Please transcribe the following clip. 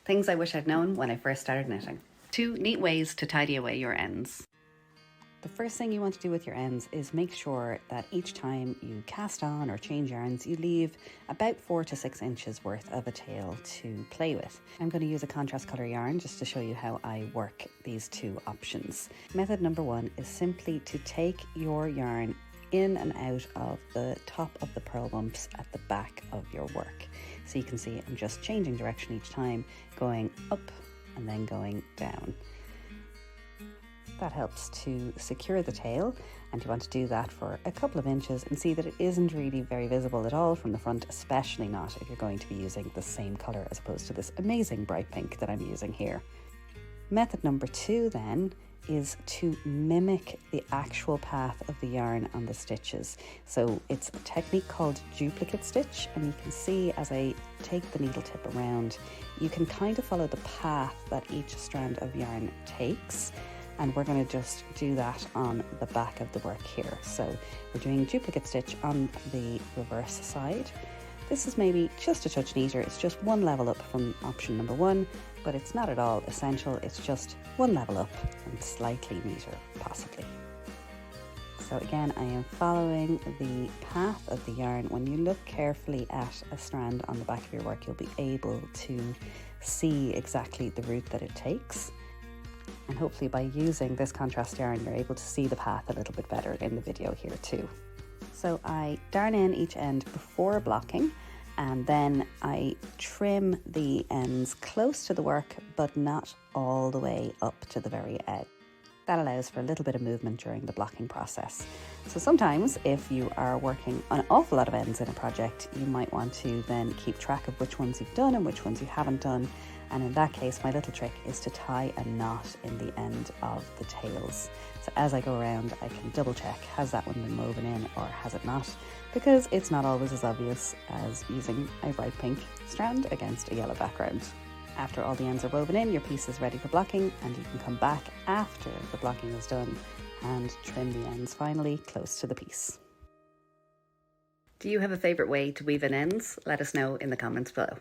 Things I wish I'd known when I first started knitting. 2 neat ways to tidy away your ends. The first thing you want to do with your ends is make sure that each time you cast on or change yarns, you leave about 4 to 6 inches worth of a tail to play with. I'm going to use a contrast colour yarn just to show you how I work these two options. Method number 1 is simply to take your yarn in and out of the top of the purl bumps at the back of your work. So you can see I'm just changing direction each time, going up and then going down. That helps to secure the tail, and you want to do that for a couple of inches and see that it isn't really very visible at all from the front, especially not if you're going to be using the same colour as opposed to this amazing bright pink that I'm using here. Method number 2 then is to mimic the actual path of the yarn on the stitches. So it's a technique called duplicate stitch, and you can see as I take the needle tip around, you can kind of follow the path that each strand of yarn takes, and we're going to just do that on the back of the work here. So we're doing duplicate stitch on the reverse side. This is maybe just a touch neater, it's just one level up from option number 1, but it's not at all essential, it's just one level up and slightly neater possibly. So again, I am following the path of the yarn. When you look carefully at a strand on the back of your work, you'll be able to see exactly the route that it takes. And hopefully by using this contrast yarn, you're able to see the path a little bit better in the video here too. So I darn in each end before blocking, and then I trim the ends close to the work, but not all the way up to the very edge. That allows for a little bit of movement during the blocking process. So sometimes if you are working an awful lot of ends in a project, you might want to then keep track of which ones you've done and which ones you haven't done. And in that case, my little trick is to tie a knot in the end of the tails. So as I go around, I can double check, has that one been woven in or has it not? Because it's not always as obvious as using a bright pink strand against a yellow background. After all the ends are woven in, your piece is ready for blocking, and you can come back after the blocking is done and trim the ends finally close to the piece. Do you have a favourite way to weave in ends? Let us know in the comments below.